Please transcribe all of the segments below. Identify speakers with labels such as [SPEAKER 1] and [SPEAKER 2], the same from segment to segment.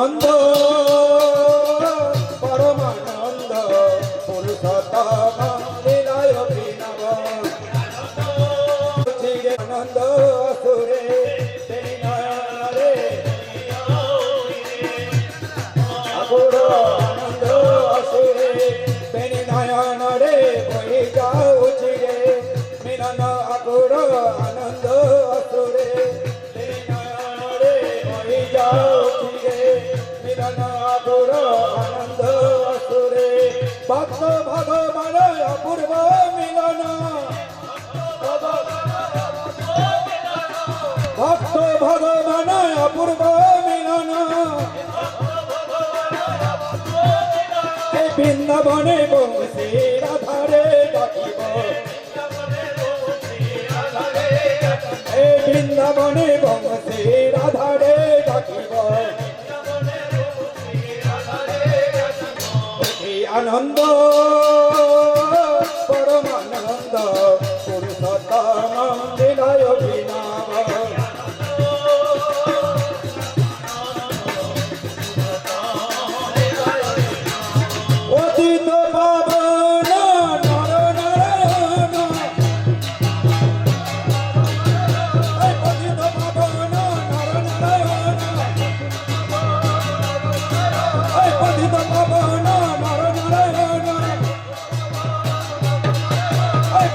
[SPEAKER 1] আনন্দ পরমানন্দ পুরুষোত্তম লীলায় অভিনব আনন্দ সুরে রে আগুর আনন্দ সুরে বেনি নয়ন রে বহি যাউছি রে মিলন আগুর আনন্দ সুরে বেনি নয়ন রে বহি যাউছি রে মিলন আগুর আনন্দ সুরে ভক্ত ভগবান অপূর্ব মিলন ভক্ত ভগবান অপূর্ব মিলন বৃন্দাবনে বংশী রাধারে ডাকিব বৃন্দাবনে বংশী রাধারে ডাকিব আনন্দ পরমানন্দ পুরুষোত্তম লীলায় অভিনব অতীত পাবন নর নারায়ণ অতীত পাবন নর নারায়ণ অতীত পাবন নর নারায়ণ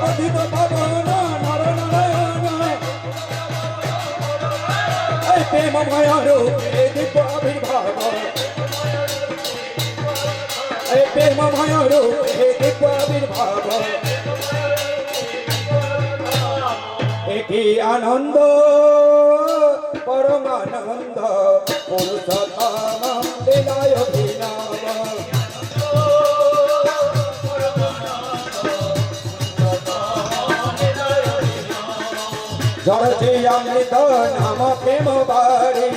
[SPEAKER 1] পতিত পাবন নর নারায়ণ প্রেমময় রূপে দিব্য আবির্ভাব প্রেমময় রূপে দিব্য আবির্ভাব একই আনন্দ পরমানন্দ পুরুষোত্তম লীলায় অভিনব জড়তি অমৃত নাম প্রেম বারি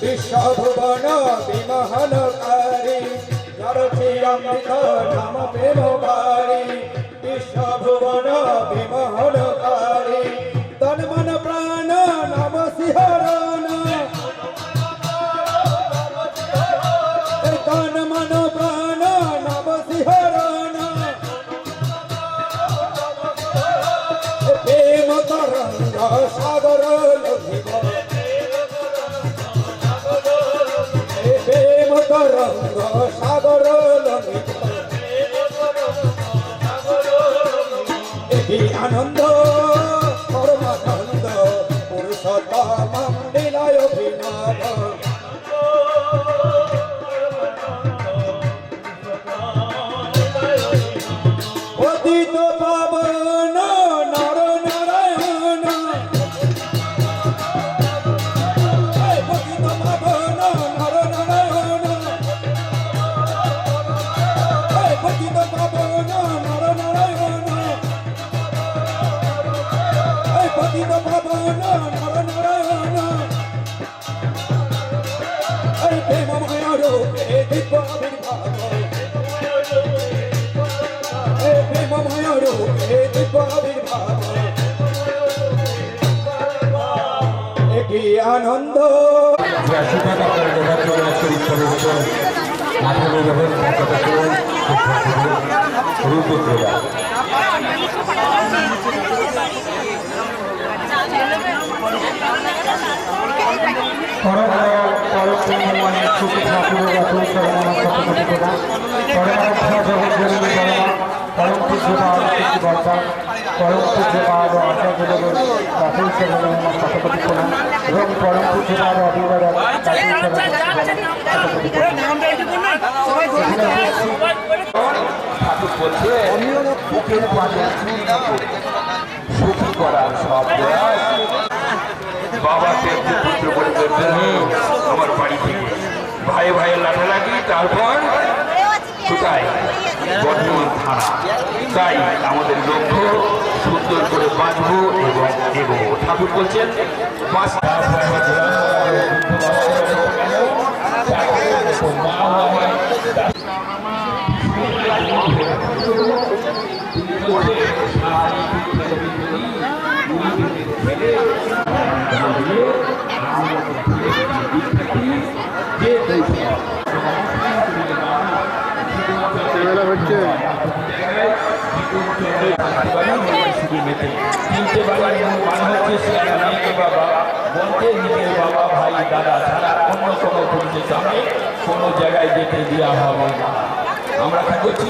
[SPEAKER 1] বিশ্বভুবন বিমোহনকারী জড়তি অমৃত নাম প্রেম বারি বিশ্বভুবন বিমোহনকারী তন মন প্রাণ নাম শিহরণ তন মন প্রাণ নাম শিহরণ প্রেম তরঙ্গ সাগর লঘিব প্রেম তরঙ্গ সাগর লঘিব এই আনন্দ পরমানন্দ পুরুষোত্তম লীলায় অভিনব অতীত পাবন নর নারায়ণ পতিত পাবন নর নারায়ণ পতিত পাবন নর নারায়ণ পতিত পাবন নর নারায়ণ প্রেমময় রূপে দিব্য আবির্ভাব প্রেমময় রূপে দিব্য আবির্ভাব একই আনন্দ
[SPEAKER 2] পরম পূজ্যপাদ এবং পরম পূজ্যপাদ অভিবাদন
[SPEAKER 3] সুখী করার সব বাবাকে পুত্র করে আমার বাড়ি থেকে ভাই ভাইয়ের লাঠালাঠি তারপর কোথায় বর্ধমান থানা তাই আমাদের লক্ষ্য সুন্দর করে বাঁচবো এবং এগোবো ঠাকুর বলছেন
[SPEAKER 2] যে
[SPEAKER 4] ঝামেলা হচ্ছে।
[SPEAKER 3] তিনটে বাড়ির মানে হচ্ছে সে মেয়েকে বাবা, বোনকে নিজের বাবা, ভাই, দাদা ছাড়া অন্য কোনো পুরুষের সামনে কোনো জায়গায় যেতে দেওয়া হবে না। আমরা কি করছি?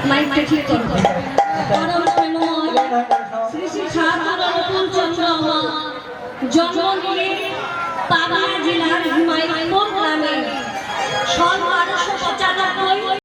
[SPEAKER 5] মাইকটা ঠিক করো। পরম প্রেমময় শ্রী শ্রী ঠাকুর অনুকূল চন্দ্র জন্ম নিয়ে পাবনা জেলার হিমায়তপুর গ্রামে সন 1295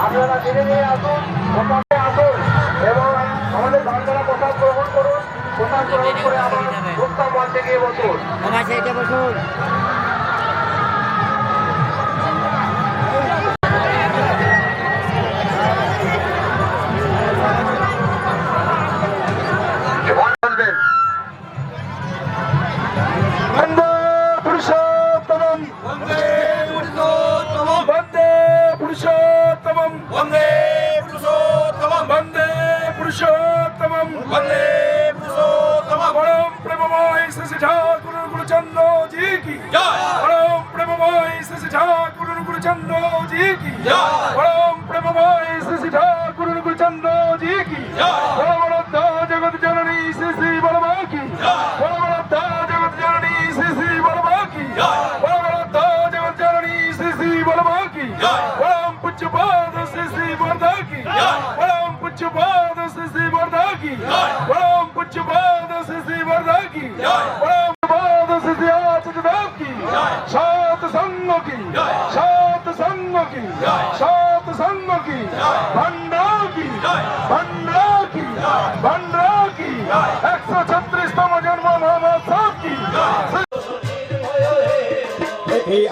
[SPEAKER 2] আপনারা ধীরে ধীরে আসুন, প্রসাদে আসুন এবং আমাদের বাচ্চারা প্রসাদ গ্রহণ করুন। প্রসাদ গ্রহণ করে আবার উত্তম মঞ্চে গিয়ে বসুন।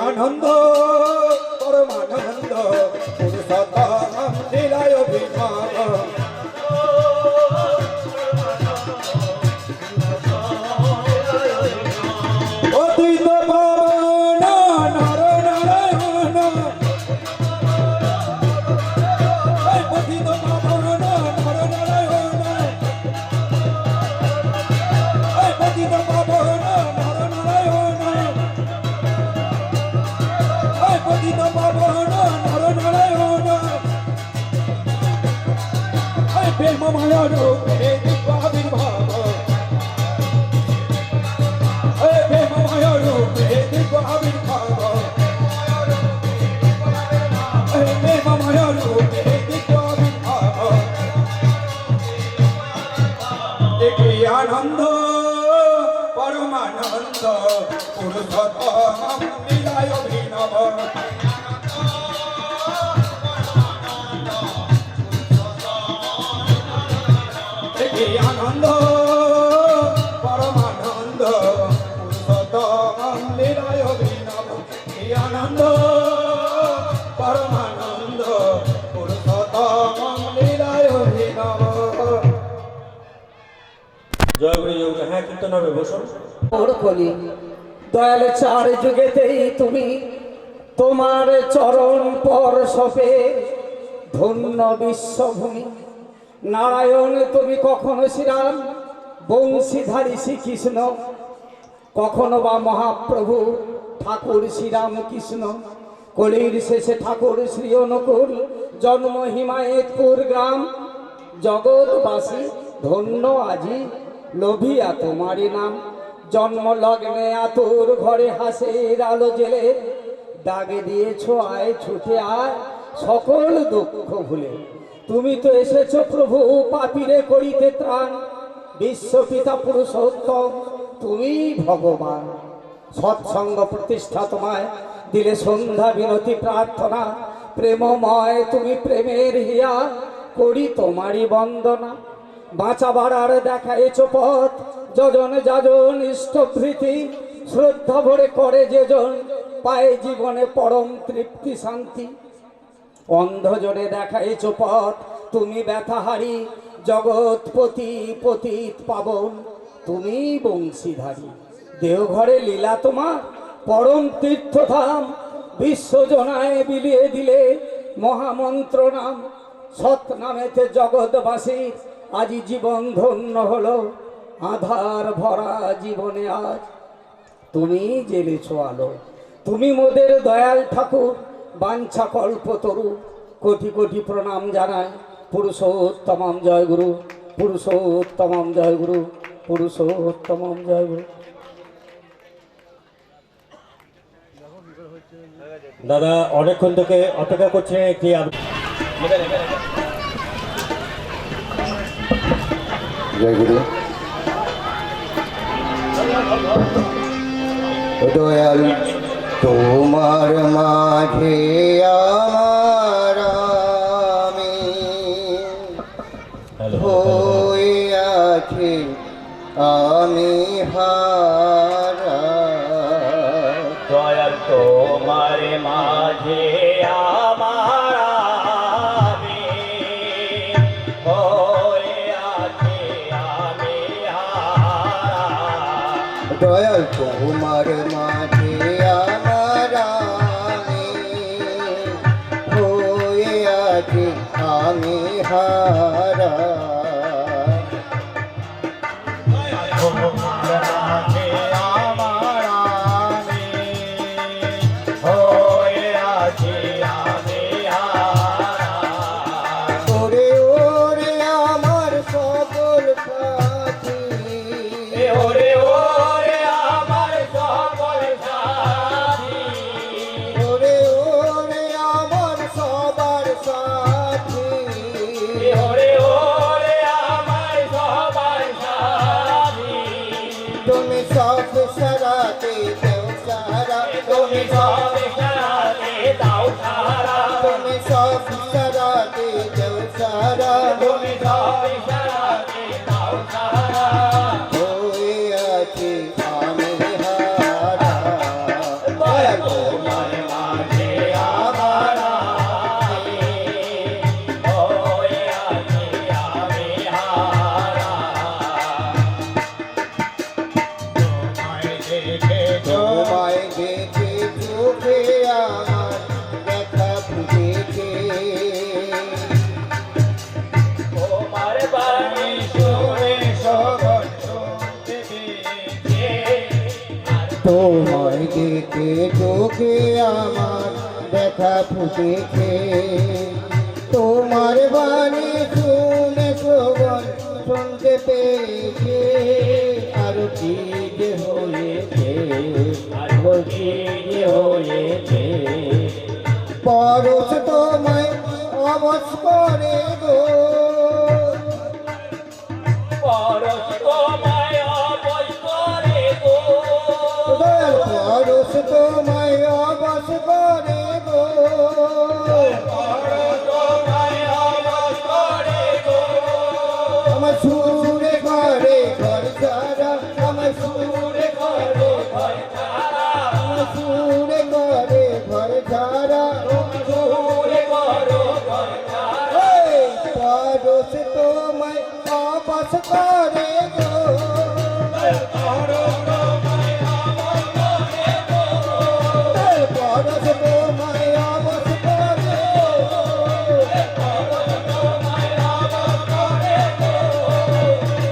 [SPEAKER 1] আনন্দ পরমানন্দ পুরুষোত্তম লীলায় বিমান অতীত পাবন নর নারায়ণ অতীত পাবন নর নারায়ণ অতীত পাবন নর নারায়ণ প্রেম মায়া রূপে দিব্য আবির্ভাব প্রেম মায়া রূপে দিব্য আবির্ভাব প্রেম মায়া রূপে দিব্য আবির্ভাব দেখি আনন্দ পরমানন্দ পুরুষোত্তম লীলায় অভিনব দেখি আনন্দ পরমানন্দ পুরুষোত্তম লীলায় অভিনব এই আনন্দ পরমানন্দ পুরুষোত্তম লীলায় অভিনব। জয় গুরু জয় গুরু। হ্যাঁ কীর্তন হবে বসুন।
[SPEAKER 4] কলি দয়াল চার যুগেতেই তুমি তোমার চরণ পরশপে ধন্য বিশ্বভূমি নারায়ণ তুমি কখনো শ্রীরাম বংশীধারী শ্রীকৃষ্ণ কখনো বা মহাপ্রভু ঠাকুর শ্রীরাম কৃষ্ণ কলির শেষে ঠাকুর শ্রী অনুকূল জন্ম হিমায়তপুর গ্রাম জগৎবাসী ধন্য আজি লোভিয়া তোমারি নাম জন্ম লগ্নে আতুর ঘরে হাসির আলো জেলে দাগে দিয়েছ আয় ছুটে আয় সকল দুঃখ ভুলে তুমি তো এসেছো প্রভু পাপীরে করিতে ত্রাণ বিশ্বপিতা পুরুষোত্তম তুমি ভগবান সৎসঙ্গ প্রতিষ্ঠা তোমায় দিলে সন্ধ্যা বিনতি প্রার্থনা প্রেমময় তুমি প্রেমের হিয়া করি তোমারই বন্দনা বাঁচা বাড়ার দেখাইছ পথ যজন যাজন ইষ্টভৃতি শ্রদ্ধা ভরে করে যেজন পায় জীবনে পরম তৃপ্তি শান্তি অন্ধজনে দেখাইছ পথ তুমি ব্যথাহারি জগৎপতি পতিত পাবন তুমি বংশীধারী দেওঘরে লীলা তোমার পরম তীর্থধাম বিশ্বজনায় বিলিয়ে দিলে মহামন্ত্র নাম সৎ নামেতে জগৎবাসীর আজি জীবন ধন্য হলো আধার ভরা জীবনে আজ তুমি জেলেছ আলো তুমি মোদের দয়াল ঠাকুর বাঞ্ছা কল্পতরু কোটি কোটি প্রণাম জানায় পুরুষোত্তমম জয় গুরু পুরুষোত্তমম জয় গুরু পুরুষোত্তমম জয় গুরু।
[SPEAKER 6] দাদা অনেকক্ষণ থেকে অপেক্ষা করছেন একটি
[SPEAKER 7] জয় গুরু। দয়াল তোমার মাঝে আমার আমি হয়ে আছি আমি হারা
[SPEAKER 6] দয়াল তোমার মাঝে আমার আমি হয়ে আছি আমি হারা
[SPEAKER 7] দয়াল তোমার মাঝে আমার আমি হয়ে আছি আমি হারা ওরে ওরে আমার সকল সাথী
[SPEAKER 6] ওরে ওরে আমার সকল সাথী
[SPEAKER 7] ওরে ওরে আমার সবার সাথী
[SPEAKER 6] ওরে ওরে আমার সবার সাথী
[SPEAKER 7] তুমি সব সারাতে দেও সারা
[SPEAKER 6] তুমি সব সারাতে দাও সারা
[SPEAKER 7] তুমি সব সারাতে দেও সারা
[SPEAKER 6] তুমি সব সারাতে দাও সারা
[SPEAKER 7] হয়ে আছি আমি হারা
[SPEAKER 6] দয়াল তোমার মাঝে আমার আমি হয়ে আছি আমি হারা তোমায় দেখে
[SPEAKER 7] তোমায় দেখে চোখে আমার দেখা ফুটেছে
[SPEAKER 6] তোমার বাণী শুনে সবল শুনতে পেয়েছে
[SPEAKER 7] তোমায় দেখে চোখে আমার দেখা ফুটেছে তোমার বাণী শুনে শুনতে পেয়েছে আর কি যে হয়েছে,
[SPEAKER 6] আরো কি যে হয়েছে,
[SPEAKER 7] পরশ তোমায় অবশ করে গো,
[SPEAKER 6] পরশ তোমায় অবশ করে গো,
[SPEAKER 7] দয়াল পরশ তোমায় অবশ করে গো, আমার সুরে করে ঘর ছাড়া, আমার সুরে করে ঘর ছাড়া, আমার সুরে করে ঘর ছাড়া, পরশ তোমায় অবশ করে গো, পরশ তোমায় অবশ করে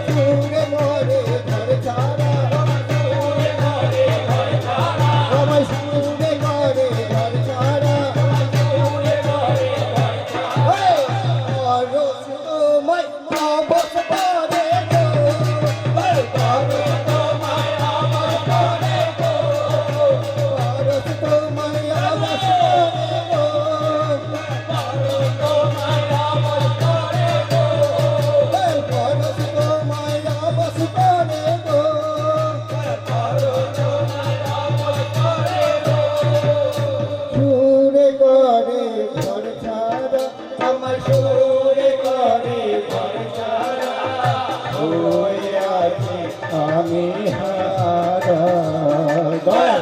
[SPEAKER 7] সুরে করে ঘর ছাড়া, আমার সুরে করে ঘর ছাড়া, পরশ তোমায় অবশ করে গো, পরশ তোমায় অবশ করে গো, পরশ তোমায় অবশ করে গো, পরশ তোমায় অবশ করে গো, পরশ তোমায় অবশ করে গো, সুরে করে ঘর ছাড়া, আমার সুরে করে ঘর ছাড়া, হয়ে আছে আমি হারা, দয়া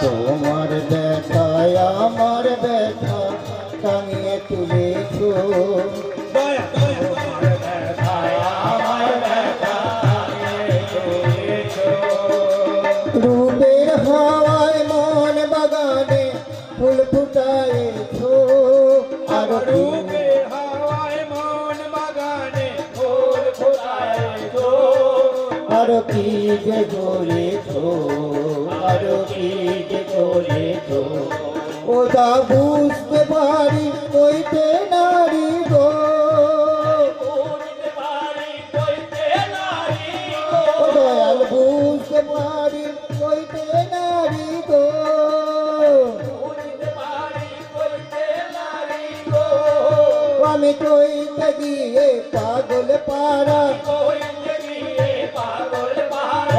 [SPEAKER 7] তোমার ব্যথায় আমার ব্যথা টাঙিয়ে তুলেছো, রূপের হাওয়ায় মন বাগানে ফুল ফুটায়েছো, আর রূপের হাওয়ায় মন বাগানে ফুল ফুটায়েছো, আর কি যে করেছো, আর কি যে করেছো, ওটা বুঝতে পারি কইতে নারী গো, দয়াল বুঝতে পারি কইতে নারী গো, আমি কইতে গিয়ে পাগল পাড়া,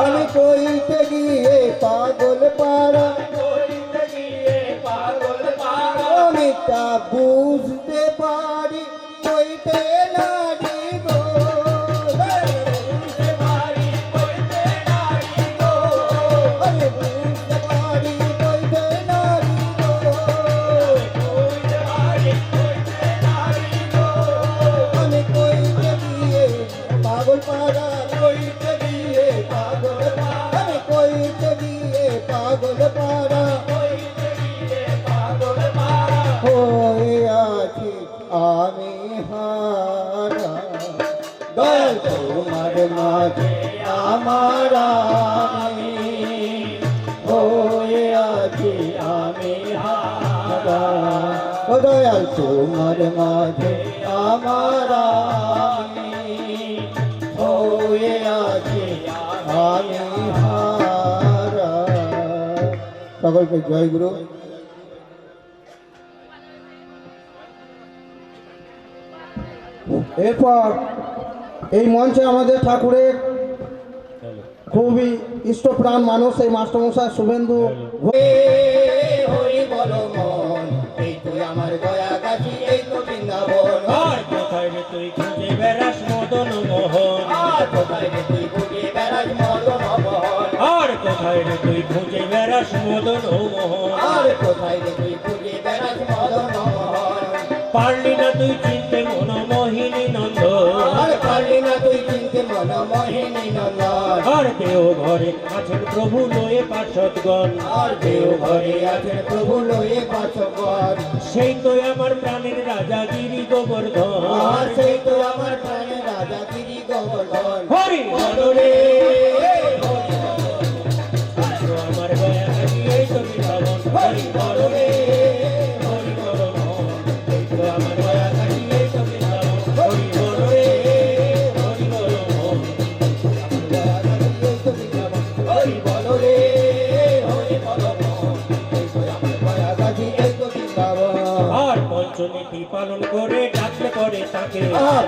[SPEAKER 7] আমি কইতে গিয়ে পাগল পাড়া, আমি তা বুঝতে পারি কইতে নারী গো, আমি বুঝতে পারি কইতে নারী গো, আমি কইতে গিয়ে পাগল পাড়া, কইতে গিয়ে পাগল পাড়া, আমি কইতে গিয়ে পাগল পাড়া, হয়ে আছি আমি হারা, দয়াল তোমার মাঝে আমার আমি, হয়ে আছি আমি হারা, ও দয়াল তোমার মাঝে আমার আমি, হয়ে আছি আমি হারা। সকলকে জয় গুরু।
[SPEAKER 1] এরপর এই মঞ্চে আমাদের ঠাকুরের খুবই ইষ্টপ্রাণ মানুষ এই মাস্টারমশাই শুভেন্দু
[SPEAKER 7] হরি বল মন, এই তো আমার গয়া কাশি, এই তো বৃন্দাবন,
[SPEAKER 6] আর কোথায় রে তুই খুঁজে বেড়াস মদন মোহন,
[SPEAKER 7] আর কোথায় রে তুই বুঝে বেড়াস মদন মোহন,
[SPEAKER 6] আর কোথায় রে তুই খুঁজে বেড়াস মদন মোহন,
[SPEAKER 7] আর কোথায় রে তুই বুঝে বেড়াস মদন মোহন,
[SPEAKER 6] পারলি না তুই চিনতে মন মোহিনী নন্দন,
[SPEAKER 7] আর পারলি না তুই চিনতে মন মোহিনী নন্দন,
[SPEAKER 6] আর দেও ঘরে আছেন প্রভু লয়ে পার্শ্বদগণ,
[SPEAKER 7] আর দেও ঘরে আছেন প্রভু লয়ে পাশবন,
[SPEAKER 6] সেই তো আমার প্রাণের রাজা গিরি গোবর্ধন,
[SPEAKER 7] আর সেই তো আমার প্রাণের রাজা গিরি গোবর্ধন,
[SPEAKER 6] হরি
[SPEAKER 7] বলো রে
[SPEAKER 6] আমার গয়া
[SPEAKER 7] হরি বলো রে হরি বলো মন এই তো আমার গয়া কাশি এই তো বৃন্দাবন
[SPEAKER 6] আর পঞ্চনীতি পালন করে ডাকলে পরে তাকে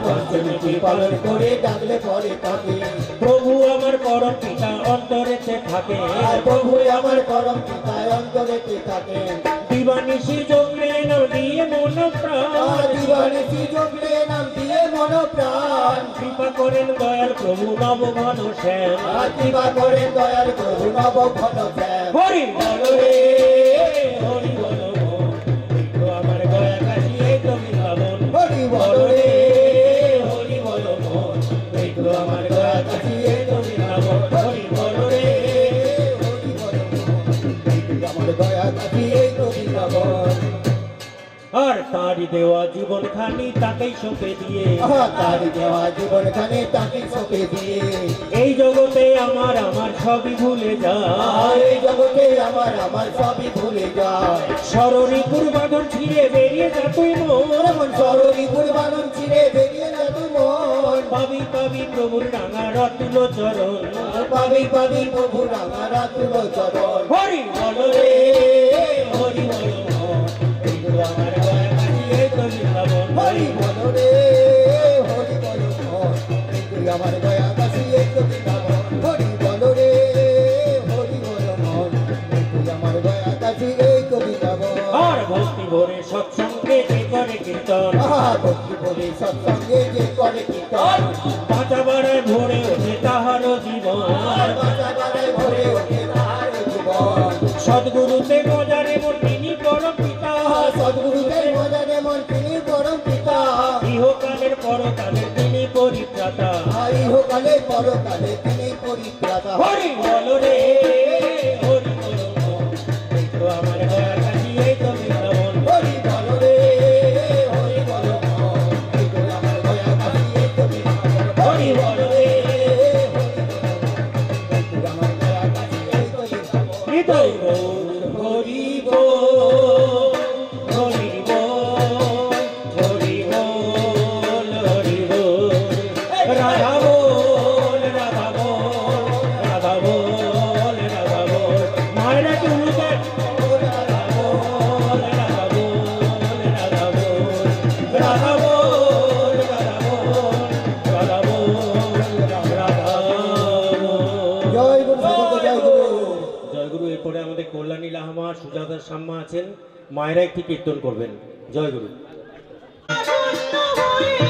[SPEAKER 7] পঞ্চমীতি পালন করে ডাকলে পরে তাকে
[SPEAKER 6] প্রভু আমার পরম পিতা অন্তরেতে থাকে
[SPEAKER 7] আর প্রভু আমার পরম পিতায় অন্তরেতে থাকেন
[SPEAKER 6] দিবানিশি জন্মে নাম দিয়ে মন প্রাণ
[SPEAKER 7] আর দিবানিশি জপলে নাম দিয়ে মন প্রাণ
[SPEAKER 6] কৃপা করেন দয়াল প্রভু নব ঘন শ্যাম
[SPEAKER 7] আর কৃপা করে দয়ার প্রভু নব ঘন শ্যাম
[SPEAKER 6] হরি বল রে হরি বল একটু আমার গয়া কাশি এই তো বৃন্দাবন
[SPEAKER 7] হরি বল রে
[SPEAKER 6] হরি বল একটু আমার গয়া কাশি এই তো বৃন্দাবন হরি বল রে
[SPEAKER 7] হরি বল আমার গয়া কাশি এই তো বৃন্দাবন
[SPEAKER 6] আর তারি দেওয়া জীবন খানি তাকেই সঁপে দিয়ে
[SPEAKER 7] তার দেওয়া জীবন খানে তাকে সপে দিয়ে
[SPEAKER 6] এই জগতে আমার সবই ভুলে যায়
[SPEAKER 7] আর এই জগতে আমার সবই ভুলে যায়
[SPEAKER 6] সরণি পূর্বাধন ছিঁড়ে বেরিয়ে যা তুই মন
[SPEAKER 7] মন সরণি পূর্বানন ছিঁড়ে বেরিয়ে যা তুই মন
[SPEAKER 6] পাবি পাবি প্রভুর রাঙা রতুল চরণ
[SPEAKER 7] পাবি পাবি প্রভু রাঙারা তুলো চরণ
[SPEAKER 6] হরি বল রে হরি বল একটু আমার গয়া কাশি এই তো বৃন্দাবন
[SPEAKER 7] হরি বল রে হরি বল তুই আমার গয়া কাশি এই তো বৃন্দাবন হরি বল রে হরি বল মন তুই আমার গয়া কাশি এই তো বৃন্দাবন
[SPEAKER 6] আর ভক্তি ভরে সৎসঙ্গে যে করে কীর্তন
[SPEAKER 7] ভক্তি বলে সৎসঙ্গে যে করে কীর্তন
[SPEAKER 6] পাতা বাড়ায় ভরে ওঠে তাহারও জীবন
[SPEAKER 7] আর বাঁচা বাড়ায় ভরে ওঠে তার জীবন
[SPEAKER 6] সদ্গুরুতে মজারে মন তিনি পরম পিতা
[SPEAKER 7] সদ্গুরুদের মজানে মন তিনি পরম পিতা
[SPEAKER 6] ইহকালের পরকালের তিনি পরিত্রাতা
[SPEAKER 7] ইহকালে পরকালে তিনি পরিত্রাতা
[SPEAKER 6] হরি বল রে হরি বল এই তো আমার গয়া কাশি এই তো বৃন্দাবন
[SPEAKER 7] হরি বল রে হরি বল এই তো আমার গয়া কাশি এই তো বৃন্দাবন
[SPEAKER 6] হরি বল রে
[SPEAKER 7] এই তো আমার গয়া কাশি এই তো বৃন্দাবন
[SPEAKER 6] হৃদয় হরি বল হরি বল হরি বল হরি বল রাধা বল রাধা বল রাধা বল রাধা বল মায়েরা তুলতে রাধা বল রাধা বল রাধা বল রাধা বল রাধা বল রাধা বল রাধা বল
[SPEAKER 7] জয় গুরু সকলকে জয় গুরু
[SPEAKER 6] জয়গুরু। এরপরে আমাদের কল্যাণী লাহামা সুজাতা সাম্মা আছেন, মায়েরা একটি কীর্তন করবেন। জয়গুরু।
[SPEAKER 5] আনন্দ হয়ে